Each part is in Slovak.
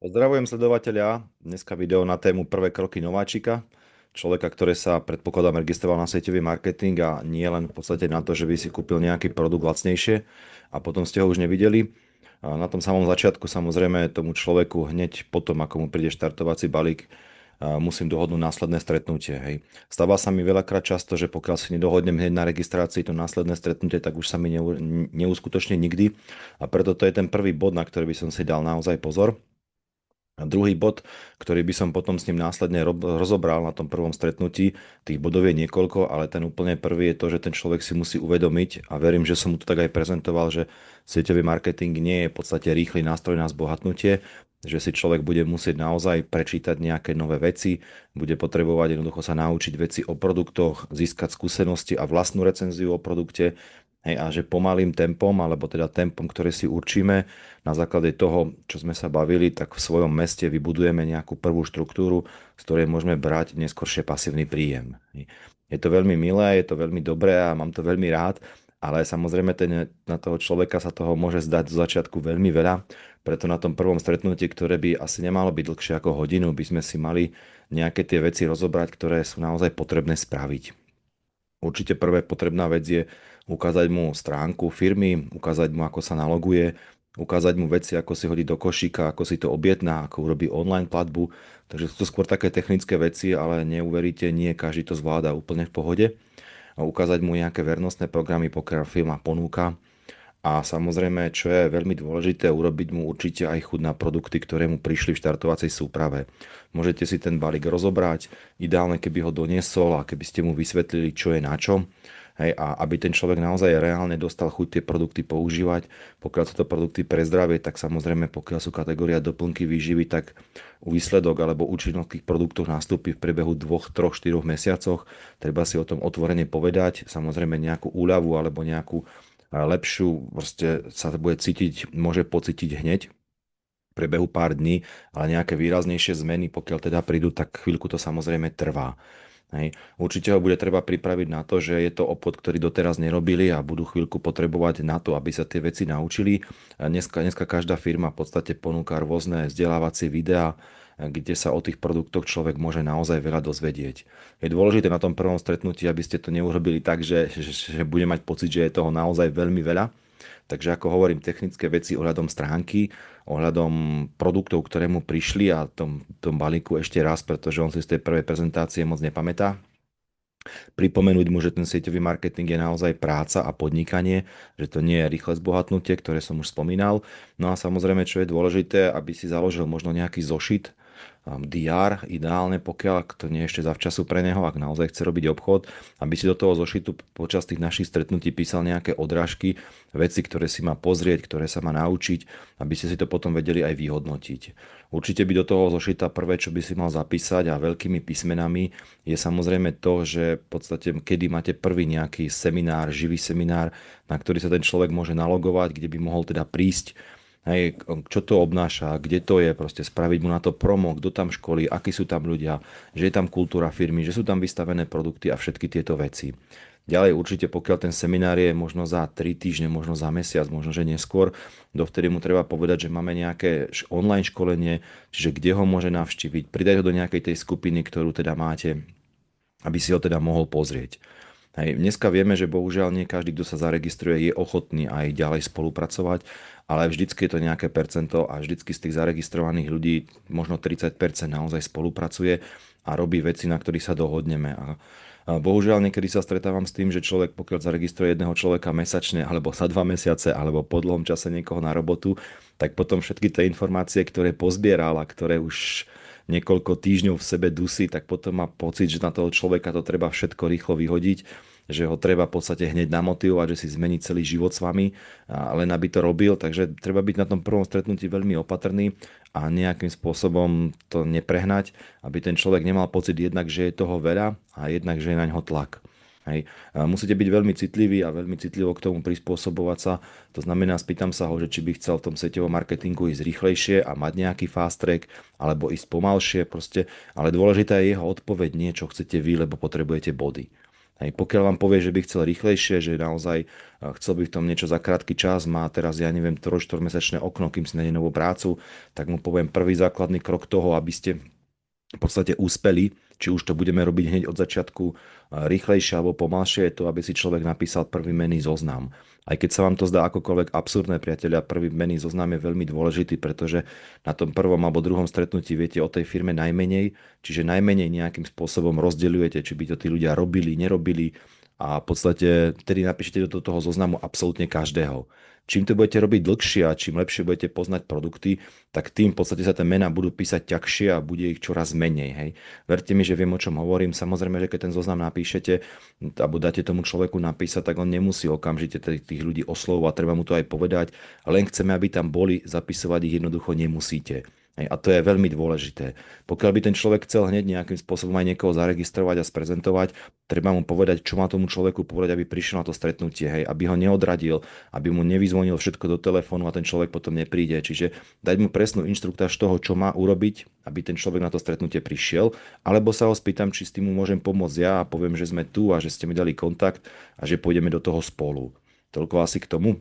Pozdravujem sledovateľa. Dneska video na tému prvé kroky nováčika. Človeka, ktorý sa predpokladám registroval na sieťový marketing a nie len v podstate na to, že by si kúpil nejaký produkt lacnejšie a potom ste ho už nevideli. A na tom samom začiatku samozrejme tomu človeku hneď potom, ako mu príde štartovací balík, musím dohodnúť následné stretnutie. Hej. Stáva sa mi veľakrát často, že pokiaľ si nedohodnem hneď na registrácii to následné stretnutie, tak už sa mi neuskutoční nikdy. A preto to je ten prvý bod, na ktorý by som si dal naozaj pozor. A druhý bod, ktorý by som potom s ním následne rozobral na tom prvom stretnutí, tých bodov je niekoľko, ale ten úplne prvý je to, že ten človek si musí uvedomiť, a verím, že som mu to tak aj prezentoval, že sieťový marketing nie je v podstate rýchly nástroj na zbohatnutie, že si človek bude musieť naozaj prečítať nejaké nové veci, bude potrebovať jednoducho sa naučiť veci o produktoch, získať skúsenosti a vlastnú recenziu o produkte. Hej, a že pomalým tempom, alebo teda tempom, ktoré si určíme, na základe toho, čo sme sa bavili, tak v svojom meste vybudujeme nejakú prvú štruktúru, z ktorej môžeme brať neskôršie pasívny príjem. Hej. Je to veľmi milé, je to veľmi dobré a mám to veľmi rád, ale samozrejme na toho človeka sa toho môže zdať zo začiatku veľmi veľa, preto na tom prvom stretnutí, ktoré by asi nemalo byť dlhšie ako hodinu, by sme si mali nejaké tie veci rozobrať, ktoré sú naozaj potrebné spraviť. Určite prvá potrebná vec je ukázať mu stránku firmy, ukázať mu, ako sa naloguje, ukázať mu veci, ako si hodí do košíka, ako si to objedná, ako urobí online platbu. Takže sú to skôr také technické veci, ale neuveríte, nie každý to zvláda úplne v pohode. A ukázať mu nejaké vernostné programy, pokiaľ firma ponúka. A samozrejme, čo je veľmi dôležité, urobiť mu určite aj chuť na produkty, ktoré mu prišli v štartovacej súprave. Môžete si ten balík rozobrať, ideálne keby ho doniesol a keby ste mu vysvetlili, čo je na čo. Hej, a aby ten človek naozaj reálne dostal chuť tie produkty používať. Pokiaľ sú to produkty pre zdravie, tak samozrejme pokiaľ sú kategória doplnky výživy, tak výsledok alebo účinnosť tých produktov nastúpi v priebehu 2, 3, 4 mesiacoch. Treba si o tom otvorene povedať. Samozrejme nejakú úľavu alebo nejakú lepšiu, proste sa bude cítiť, môže pocítiť hneď v priebehu pár dní, ale nejaké výraznejšie zmeny, pokiaľ teda prídu, tak chvíľku to samozrejme trvá. Hej. Určite ho bude treba pripraviť na to, že je to obchod, ktorý doteraz nerobili a budú chvíľku potrebovať na to, aby sa tie veci naučili. A dneska každá firma v podstate ponúka rôzne vzdelávacie videá, kde sa o tých produktoch človek môže naozaj veľa dozvedieť. Je dôležité na tom prvom stretnutí, aby ste to neurobili tak, že bude mať pocit, že je toho naozaj veľmi veľa. Takže ako hovorím, technické veci ohľadom stránky, ohľadom produktov, ktoré mu prišli a tom balíku ešte raz, pretože on si z tej prvej prezentácie moc nepamätá. Pripomenúť mu, že ten sieťový marketing je naozaj práca a podnikanie, že to nie je rýchle zbohatnutie, ktoré som už spomínal. No a samozrejme, čo je dôležité, aby si založil možno nejaký zošit, DR, ideálne, pokiaľ ak to nie je ešte zavčasu pre neho, ak naozaj chce robiť obchod, aby si do toho zošitu počas tých našich stretnutí písal nejaké odrážky, veci, ktoré si má pozrieť, ktoré sa má naučiť, aby ste si to potom vedeli aj vyhodnotiť. Určite by do toho zošita prvé, čo by si mal zapísať a veľkými písmenami, je samozrejme to, že v podstate kedy máte prvý nejaký seminár, živý seminár, na ktorý sa ten človek môže nalogovať, kde by mohol teda prísť. Hej, čo to obnáša, kde to je, proste spraviť mu na to promo, kto tam školí, akí sú tam ľudia, že je tam kultúra firmy, že sú tam vystavené produkty a všetky tieto veci. Ďalej určite, pokiaľ ten seminár je možno za 3 týždne, možno za mesiac, možno že neskôr, dovtedy mu treba povedať, že máme nejaké online školenie, čiže kde ho môže navštíviť, pridať ho do nejakej tej skupiny, ktorú teda máte, aby si ho teda mohol pozrieť. Hej, dneska vieme, že bohužiaľ nie každý, kto sa zaregistruje, je ochotný aj ďalej spolupracovať, ale vždycky je to nejaké percento a vždycky z tých zaregistrovaných ľudí možno 30% naozaj spolupracuje a robí veci, na ktorých sa dohodneme. A bohužiaľ niekedy sa stretávam s tým, že človek, pokiaľ zaregistruje jedného človeka mesačne alebo za 2 mesiace alebo po dlhom čase niekoho na robotu, tak potom všetky tie informácie, ktoré pozbieral a ktoré už niekoľko týždňov v sebe dusí, tak potom má pocit, že na toho človeka to treba všetko rýchlo vyhodiť, že ho treba v podstate hneď namotivovať, že si zmení celý život s vami, len aby to robil. Takže treba byť na tom prvom stretnutí veľmi opatrný a nejakým spôsobom to neprehnať, aby ten človek nemal pocit jednak, že je toho veľa a jednak, že je na ňo tlak. Hej. Musíte byť veľmi citliví a veľmi citlivo k tomu prispôsobovať sa. To znamená, spýtam sa ho, že či by chcel v tom sieťovom marketingu ísť rýchlejšie a mať nejaký fast track, alebo ísť pomalšie proste. Ale dôležitá je jeho odpoveď, nie čo chcete vy, lebo potrebujete body. Hej, pokiaľ vám povie, že by chcel rýchlejšie, že naozaj chcel by v tom niečo za krátky čas, má teraz, ja neviem, 3-4 mesačné okno, kým si nájde novú prácu, tak mu poviem prvý základný krok toho, aby ste v podstate úspeli, či už to budeme robiť hneď od začiatku rýchlejšie alebo pomalšie, je to, aby si človek napísal prvý menný zoznam. Aj keď sa vám to zdá akokoľvek absurdné, priatelia, prvý menný zoznam je veľmi dôležitý, pretože na tom prvom alebo druhom stretnutí viete o tej firme najmenej, čiže najmenej nejakým spôsobom rozdeľujete, či by to tí ľudia robili, nerobili a v podstate tedy napíšete do toho zoznamu absolútne každého. Čím to budete robiť dlhšie a čím lepšie budete poznať produkty, tak tým v podstate sa tie mená budú písať ťažšie a bude ich čoraz menej. Hej. Verte mi, že viem, o čom hovorím. Samozrejme, že keď ten zoznam napíšete alebo dáte tomu človeku napísať, tak on nemusí okamžite tých ľudí oslovovať, treba mu to aj povedať. Len chceme, aby tam boli, zapisovať ich jednoducho nemusíte. Hej, a to je veľmi dôležité. Pokiaľ by ten človek chcel hneď nejakým spôsobom aj niekoho zaregistrovať a sprezentovať, treba mu povedať, čo má tomu človeku povedať, aby prišiel na to stretnutie, hej, aby ho neodradil, aby mu nevyzvonil všetko do telefónu a ten človek potom nepríde. Čiže dať mu presnú inštruktáž toho, čo má urobiť, aby ten človek na to stretnutie prišiel, alebo sa ho spýtam, či s tým mu môžem pomôcť ja a poviem, že sme tu a že ste mi dali kontakt a že pôjdeme do toho spolu. Toľko asi k tomu.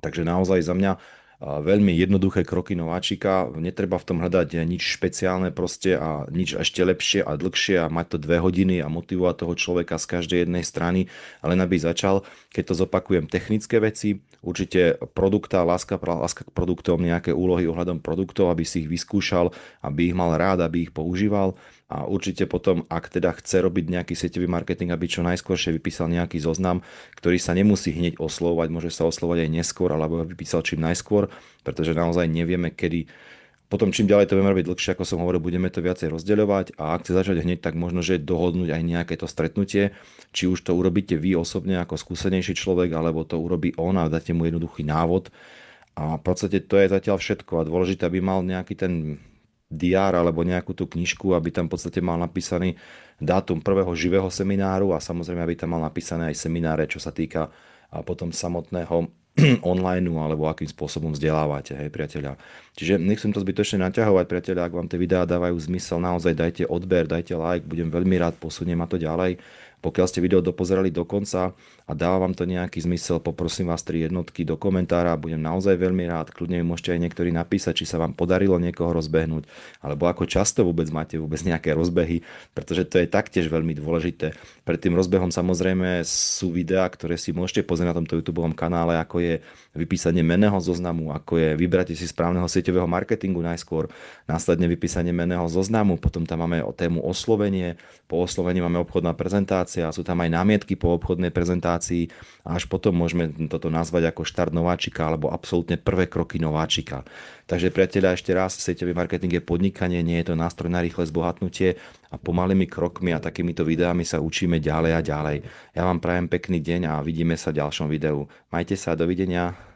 Takže naozaj za mňa veľmi jednoduché kroky nováčika. Netreba v tom hľadať nič špeciálne proste a nič ešte lepšie a dlhšie a mať to 2 hodiny a motivovať toho človeka z každej jednej strany, len aby začal. Keď to zopakujem, technické veci, určite produkta, láska k produktom, nejaké úlohy ohľadom produktov, aby si ich vyskúšal, aby ich mal rád, aby ich používal. A určite potom, ak teda chce robiť nejaký sieťový marketing, aby čo najskôršie vypísal nejaký zoznam, ktorý sa nemusí hneď oslovovať, môže sa oslovať aj neskôr, alebo vypísal čím najskôr, pretože naozaj nevieme, kedy. Potom čím ďalej to budeme robiť dlhšie, ako som hovoril, budeme to viacej rozdeľovať a ak chce začať hneď, tak možno, že dohodnúť aj nejaké to stretnutie, či už to urobíte vy osobne ako skúsenejší človek, alebo to urobí on a dáte mu jednoduchý návod. A v podstate to je zatiaľ všetko a dôležité, aby mal nejaký ten diár alebo nejakú tú knižku, aby tam v podstate mal napísaný dátum prvého živého semináru a samozrejme, aby tam mal napísané aj semináre, čo sa týka a potom samotného online alebo akým spôsobom vzdelávate, hej, priateľa. Čiže nechcem to zbytočne naťahovať, priateľa, ak vám tie videá dávajú zmysel, naozaj dajte odber, dajte like, budem veľmi rád, posuniem ma to ďalej. Pokiaľ ste video dopozerali do konca a dáva vám to nejaký zmysel, poprosím vás 3 jednotky do komentára, budem naozaj veľmi rád, kľudne mi môžete aj niektorí napísať, či sa vám podarilo niekoho rozbehnúť, alebo ako často vôbec máte nejaké rozbehy, pretože to je taktiež veľmi dôležité. Pred tým rozbehom samozrejme sú videá, ktoré si môžete pozrieť na tomto YouTube kanále, ako je vypísanie menného zoznamu, ako je vybrať si správneho sieťového marketingu najskôr, následne vypísanie menného zoznamu, potom tam máme o tému oslovenie, po oslovení máme obchodná prezentácia, sú tam aj námietky po obchodnej prezentácii a až potom môžeme toto nazvať ako štart nováčika alebo absolútne prvé kroky nováčika. Takže priateľa, ešte raz, sieťový marketing je podnikanie, nie je to nástroj na rýchle zbohatnutie a pomalými krokmi a takýmito videami sa učíme ďalej a ďalej. Ja vám prajem pekný deň a vidíme sa v ďalšom videu. Majte sa, dovidenia.